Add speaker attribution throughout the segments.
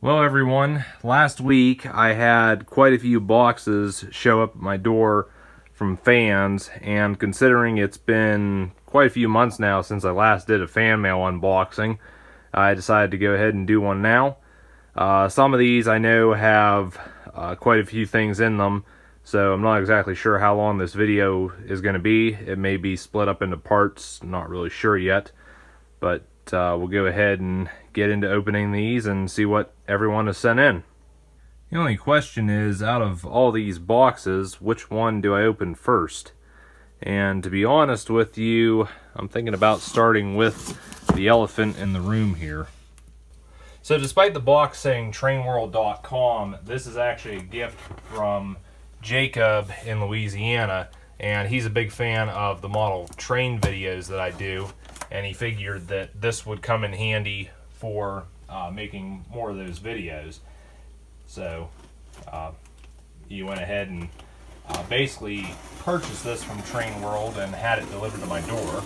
Speaker 1: Well, everyone, last week I had quite a few boxes show up at my door from fans, and considering it's been quite a few months now since I last did a fan mail unboxing, I decided to go ahead and do one now. Some of these I know have quite a few things in them, so I'm not exactly sure how long this video is going to be. It may be split up into parts, not really sure yet, but we'll go ahead and get into opening these and see what everyone has sent in. The only question is, out of all these boxes, which one do I open first? And to be honest with you, I'm thinking about starting with the elephant in the room here. So despite the box saying trainworld.com, this is actually a gift from Jacob in Louisiana, and he's a big fan of the model train videos that I do, and he figured that this would come in handy for making more of those videos. So he went ahead and basically purchased this from Train World and had it delivered to my door.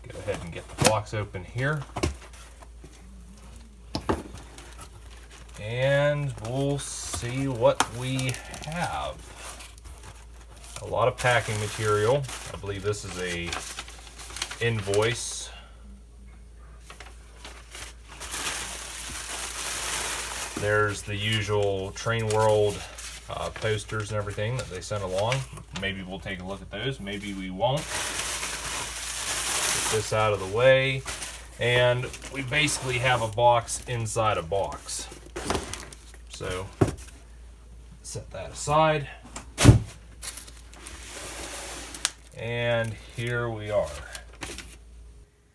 Speaker 1: Go ahead and get the box open here. And we'll see what we have. A lot of packing material. I believe this is a invoice. There's the usual Train World posters and everything that they sent along. Maybe we'll take a look at those. Maybe we won't. Get this out of the way. And we basically have a box inside a box. So set that aside. And here we are.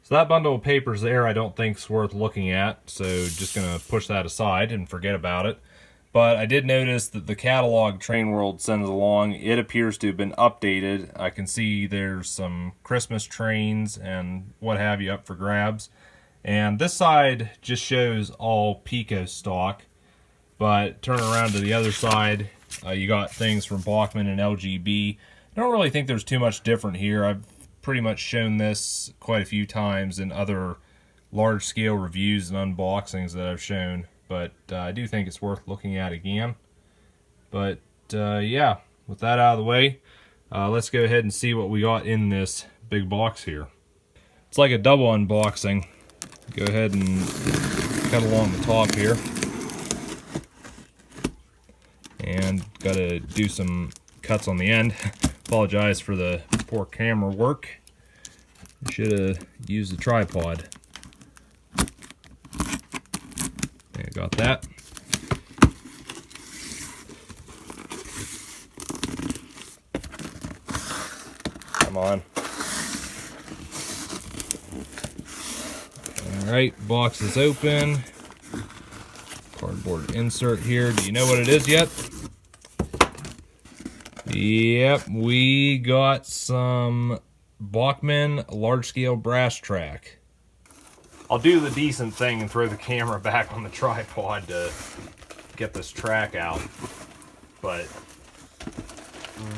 Speaker 1: So that bundle of papers there I don't think's worth looking at, so just gonna push that aside and forget about it. But I did notice that the catalog Train World sends along, it appears to have been updated. I can see there's some Christmas trains and what have you up for grabs. And this side just shows all Pico stock, but turn around to the other side, you got things from Bachmann and LGB. I don't really think there's too much different here. I've pretty much shown this quite a few times in other large-scale reviews and unboxings that I've shown, but I do think it's worth looking at again. But yeah, with that out of the way, let's go ahead and see what we got in this big box here. It's like a double unboxing. Go ahead and cut along the top here. And gotta do some cuts on the end. Apologize for the poor camera work. Should have used the tripod. Okay, got that. Come on. Alright, box is open. Cardboard insert here. Do you know what it is yet? Yep, we got some Bachmann large-scale brass track. I'll do the decent thing and throw the camera back on the tripod to get this track out. But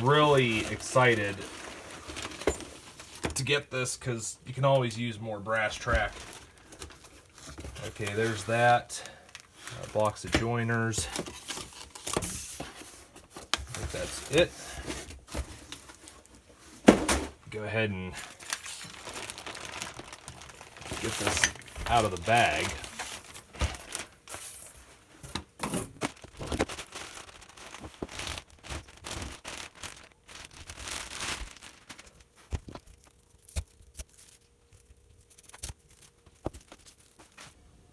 Speaker 1: really excited to get this because you can always use more brass track. Okay, there's that. A box of joiners. I think that's it. Go ahead and get this out of the bag.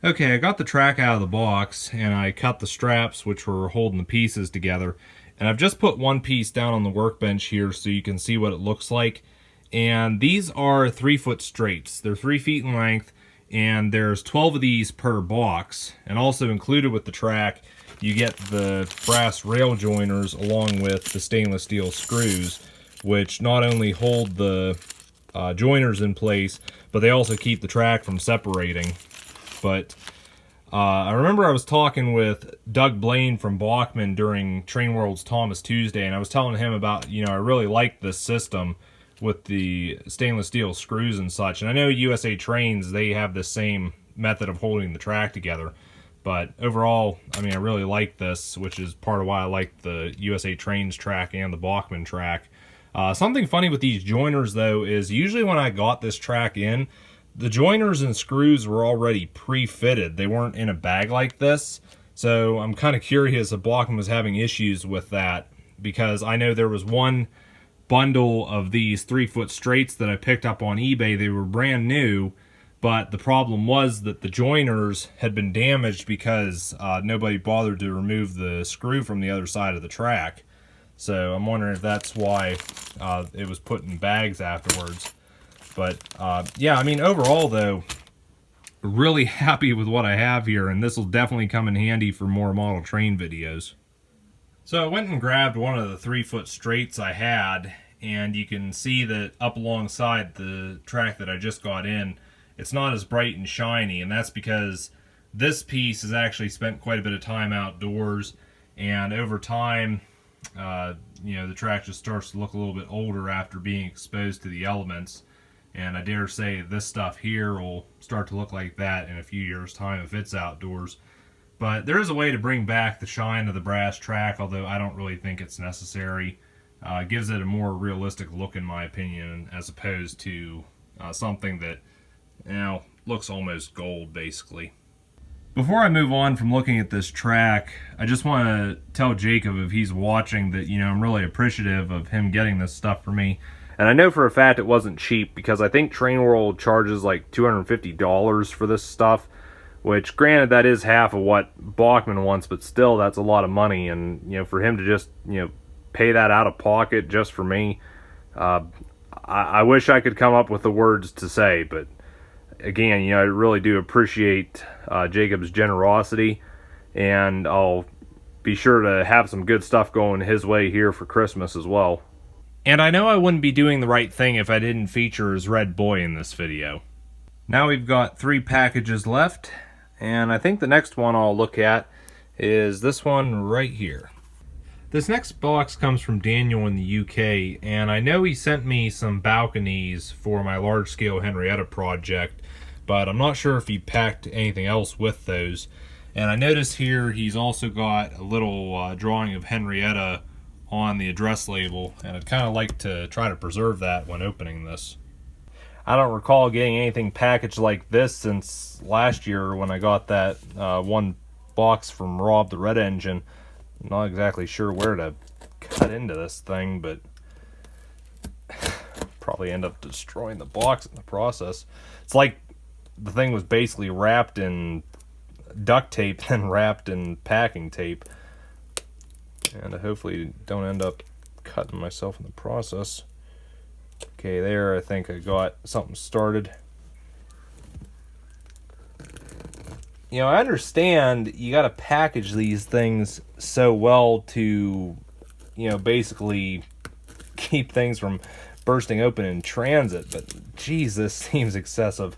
Speaker 1: Okay, I got the track out of the box and I cut the straps which were holding the pieces together. And I've just put one piece down on the workbench here so you can see what it looks like. And these are 3-foot straights. They're 3 feet in length, and there's 12 of these per box. And also included with the track, you get the brass rail joiners along with the stainless steel screws, which not only hold the joiners in place, but they also keep the track from separating. But I remember I was talking with Doug Blaine from Bachmann during Train World's Thomas Tuesday, and I was telling him about, I really like this system with the stainless steel screws and such. And I know USA Trains, they have the same method of holding the track together. But overall, I mean, I really like this, which is part of why I like the USA Trains track and the Bachmann track. Something funny with these joiners, though, is usually when I got this track in, the joiners and screws were already pre-fitted. They weren't in a bag like this. So I'm kind of curious if Bachmann was having issues with that, because I know there was one bundle of these 3-foot straights that I picked up on eBay. They were brand new, but the problem was that the joiners had been damaged because nobody bothered to remove the screw from the other side of the track. So I'm wondering if that's why it was put in bags afterwards. But yeah, I mean, overall though, really happy with what I have here, and this will definitely come in handy for more model train videos. So I went and grabbed one of the 3-foot straights I had, and you can see that up alongside the track that I just got in, it's not as bright and shiny, and that's because this piece has actually spent quite a bit of time outdoors, and over time, you know, the track just starts to look a little bit older after being exposed to the elements. And I dare say this stuff here will start to look like that in a few years' time if it's outdoors. But there is a way to bring back the shine of the brass track, although I don't really think it's necessary. It gives it a more realistic look, in my opinion, as opposed to something that, you know, looks almost gold, basically. Before I move on from looking at this track, I just want to tell Jacob, if he's watching, that, you know, I'm really appreciative of him getting this stuff for me. And I know for a fact it wasn't cheap, because I think Train World charges like $250 for this stuff, which, granted, that is half of what Bachmann wants, but still, that's a lot of money. And, you know, for him to just, you know, pay that out of pocket just for me, I wish I could come up with the words to say, but again, you know, I really do appreciate Jacob's generosity, and I'll be sure to have some good stuff going his way here for Christmas as well. And I know I wouldn't be doing the right thing if I didn't feature his red boy in this video. Now we've got 3 packages left, and I think the next one I'll look at is this one right here. This next box comes from Daniel in the UK, and I know he sent me some balconies for my large-scale Henrietta project, but I'm not sure if he packed anything else with those. And I notice here he's also got a little drawing of Henrietta on the address label, and I'd kind of like to try to preserve that when opening this. I don't recall getting anything packaged like this since last year when I got that one box from Rob the Red Engine. I'm not exactly sure where to cut into this thing, but probably end up destroying the box in the process. It's like the thing was basically wrapped in duct tape and wrapped in packing tape. And I hopefully don't end up cutting myself in the process. Okay, there, I think I got something started. You know, I understand you got to package these things so well to, you know, basically keep things from bursting open in transit, but geez, this seems excessive.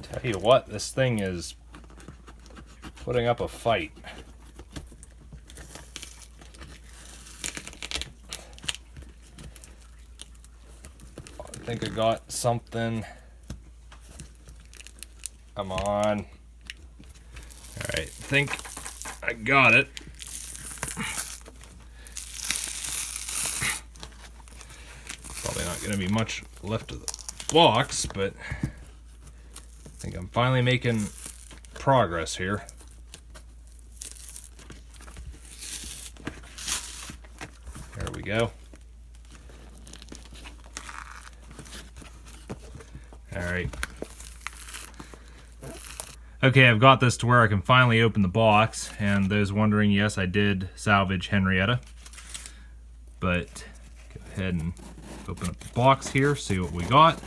Speaker 1: Tell you what, this thing is putting up a fight. I think I got something. Come on. Alright, I think I got it. Probably not going to be much left of the box, but I think I'm finally making progress here. There we go. Alright. Okay, I've got this to where I can finally open the box, and those wondering, yes, I did salvage Henrietta. But go ahead and open up the box here, see what we got. The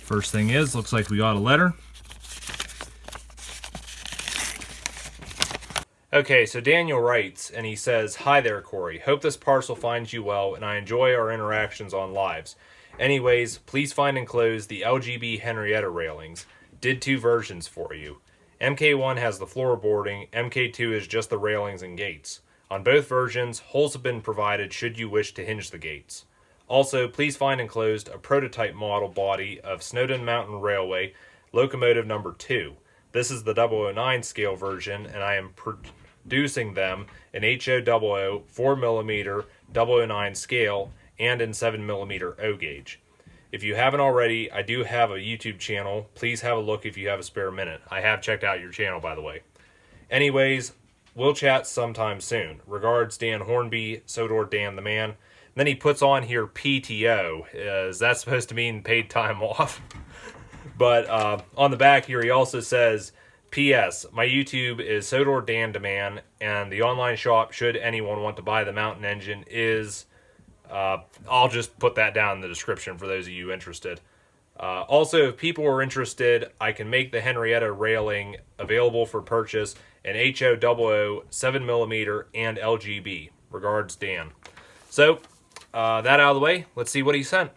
Speaker 1: first thing is, looks like we got a letter. Okay, so Daniel writes, and he says, "Hi there, Corey. Hope this parcel finds you well, and I enjoy our interactions on lives. Anyways, please find enclosed the LGB Henrietta railings. Did 2 versions for you. MK1 has the floorboarding, MK2 is just the railings and gates. On both versions, holes have been provided should you wish to hinge the gates. Also, please find enclosed a prototype model body of Snowdon Mountain Railway locomotive number 2. This is the 009 scale version, and I am producing them in HO00 4mm 009 scale and in 7mm O gauge. If you haven't already, I do have a YouTube channel. Please have a look if you have a spare minute. I have checked out your channel, by the way. Anyways, we'll chat sometime soon. Regards, Dan Hornby, Sodor Dan the Man. Then he puts on here PTO. Is that supposed to mean paid time off? But on the back here, he also says, P.S. My YouTube is Sodor Dan Deman, and the online shop, should anyone want to buy the Mountain Engine, is... I'll just put that down in the description for those of you interested. Also, if people are interested, I can make the Henrietta railing available for purchase in HO00, 7mm, and LGB. Regards, Dan. So, that out of the way, let's see what he sent.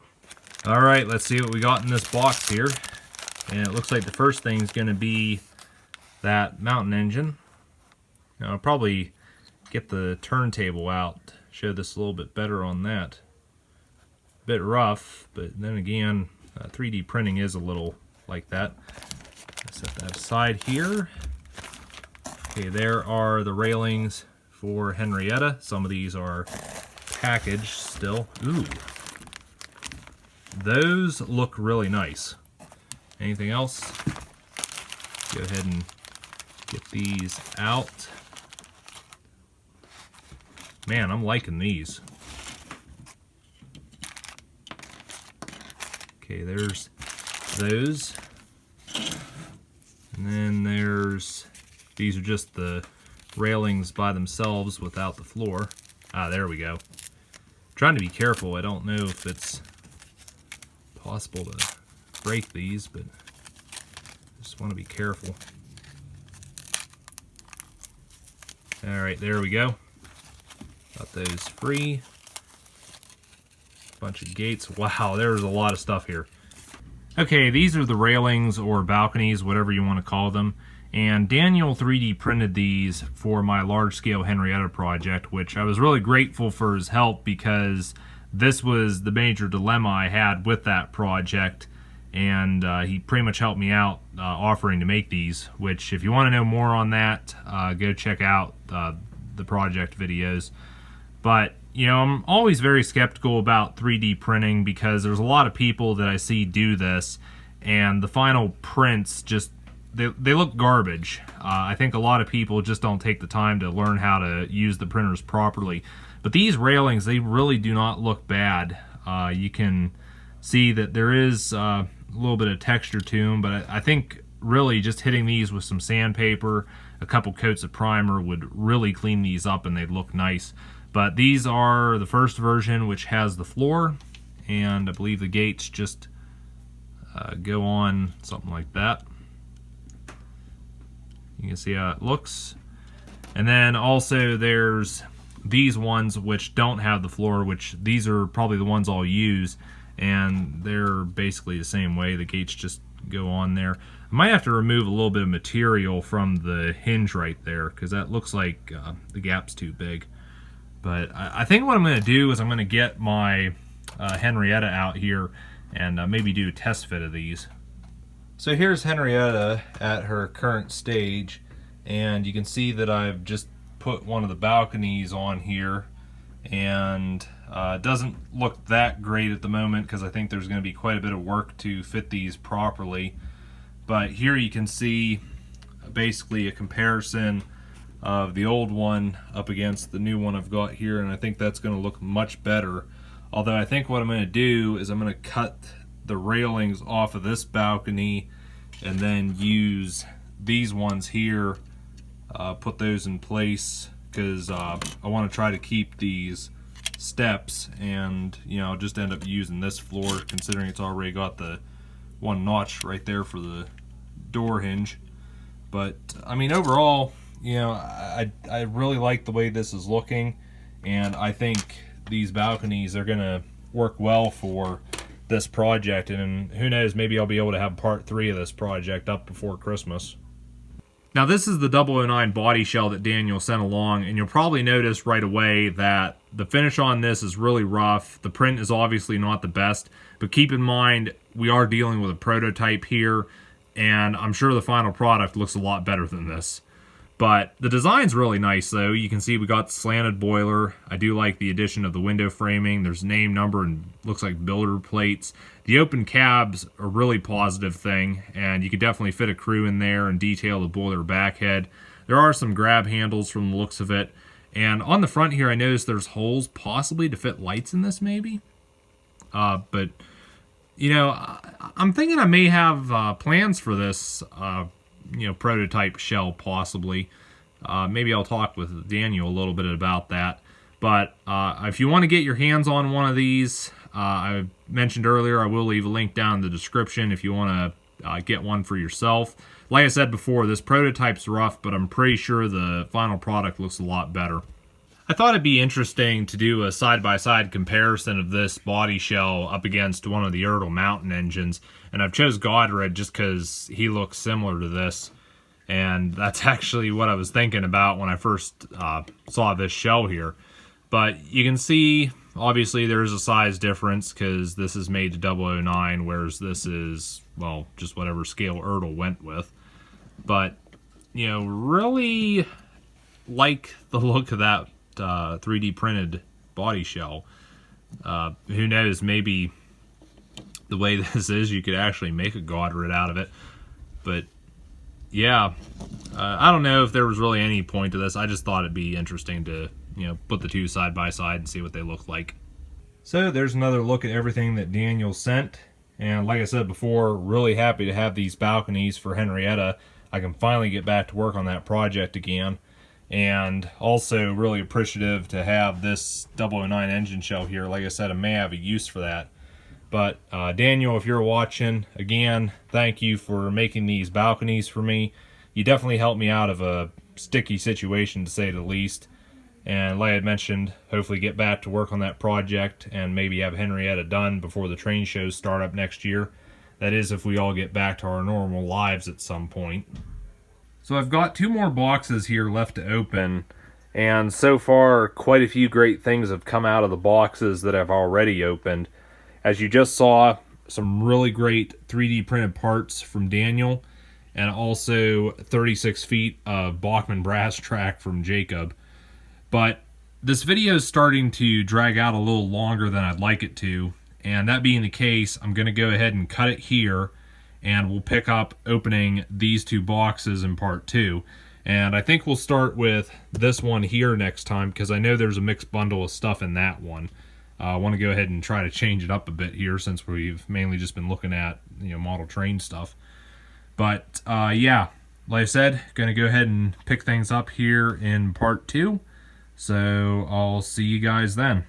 Speaker 1: Alright, let's see what we got in this box here. And it looks like the first thing is going to be that Mountain Engine. Now, I'll probably get the turntable out, show this a little bit better on that. A bit rough, but then again, 3D printing is a little like that. Set that aside here. Okay, there are the railings for Henrietta. Some of these are packaged still. Ooh. Those look really nice. Anything else? Go ahead and get these out. Man, I'm liking these. Okay, there's those. And then these are just the railings by themselves without the floor. Ah, there we go. Trying to be careful. I don't know if it's possible to break these, but just want to be careful. Alright, there we go. Got those free. Bunch of gates. Wow, there's a lot of stuff here. Okay, these are the railings or balconies, whatever you want to call them. And Daniel 3D printed these for my large-scale Henrietta project, which I was really grateful for his help because this was the major dilemma I had with that project. And he pretty much helped me out offering to make these, which if you want to know more on that, go check out the project videos. But, you know, I'm always very skeptical about 3D printing because there's a lot of people that I see do this, and the final prints just, they look garbage. I think a lot of people just don't take the time to learn how to use the printers properly. But these railings, they really do not look bad. You can see that there is a little bit of texture to them, but I think really just hitting these with some sandpaper, a couple coats of primer would really clean these up and they'd look nice. But these are the first version, which has the floor, and I believe the gates just go on something like that. You can see how it looks. And then also there's these ones which don't have the floor, which these are probably the ones I'll use, and they're basically the same way. The gates just go on there. I might have to remove a little bit of material from the hinge right there because that looks like the gap's too big. But I think what I'm going to do is I'm going to get my Henrietta out here and maybe do a test fit of these. So here's Henrietta at her current stage, and you can see that I've just put one of the balconies on here, and it doesn't look that great at the moment because I think there's going to be quite a bit of work to fit these properly. But here you can see basically a comparison of the old one up against the new one I've got here, and I think that's going to look much better. Although I think what I'm going to do is I'm going to cut the railings off of this balcony and then use these ones here, put those in place, because I want to try to keep these steps, and you know, just end up using this floor considering it's already got the one notch right there for the door hinge. But I mean, overall, you know, I really like the way this is looking, and I think these balconies are gonna work well for this project, and who knows, maybe I'll be able to have part 3 of this project up before Christmas. Now this is the 009 body shell that Daniel sent along, and you'll probably notice right away that the finish on this is really rough. The print is obviously not the best, but keep in mind we are dealing with a prototype here, and I'm sure the final product looks a lot better than this. But the design's really nice though. You can see we got the slanted boiler. I do like the addition of the window framing. There's name, number, and looks like builder plates. The open cab's a really positive thing, and you could definitely fit a crew in there and detail the boiler backhead. There are some grab handles from the looks of it. And on the front here, I noticed there's holes possibly to fit lights in this maybe. But, you know, I'm thinking I may have plans for this prototype shell possibly. Maybe I'll talk with Daniel a little bit about that. But if you want to get your hands on one of these, I mentioned earlier, I will leave a link down in the description if you want to get one for yourself. Like I said before, this prototype's rough, but I'm pretty sure the final product looks a lot better. I thought it'd be interesting to do a side-by-side comparison of this body shell up against one of the Ertl Mountain engines, and I've chose Godred just because he looks similar to this, and that's actually what I was thinking about when I first saw this shell here. But you can see, obviously, there's a size difference because this is made to 009, whereas this is, well, just whatever scale Ertl went with. But, you know, really like the look of that 3D printed body shell. Who knows, maybe the way this is, you could actually make a Godred out of it. But yeah, I don't know if there was really any point to this. I just thought it'd be interesting to, put the two side by side and see what they look like. So there's another look at everything that Daniel sent. And like I said before, really happy to have these balconies for Henrietta. I can finally get back to work on that project again. And also really appreciative to have this 009 engine shell here. Like I said, I may have a use for that. But Daniel, if you're watching, again, thank you for making these balconies for me. You definitely helped me out of a sticky situation, to say the least. And like I mentioned, hopefully get back to work on that project and maybe have Henrietta done before the train shows start up next year. That is, if we all get back to our normal lives at some point. So I've got 2 more boxes here left to open, and so far quite a few great things have come out of the boxes that I've already opened. As you just saw, some really great 3D printed parts from Daniel, and also 36 feet of Bachmann brass track from Jacob. But this video is starting to drag out a little longer than I'd like it to, and that being the case, I'm going to go ahead and cut it here, and we'll pick up opening these 2 boxes in part 2. And I think we'll start with this one here next time, because I know there's a mixed bundle of stuff in that one. I want to go ahead and try to change it up a bit here, since we've mainly just been looking at model train stuff. But yeah, like I said, going to go ahead and pick things up here in part 2. So I'll see you guys then.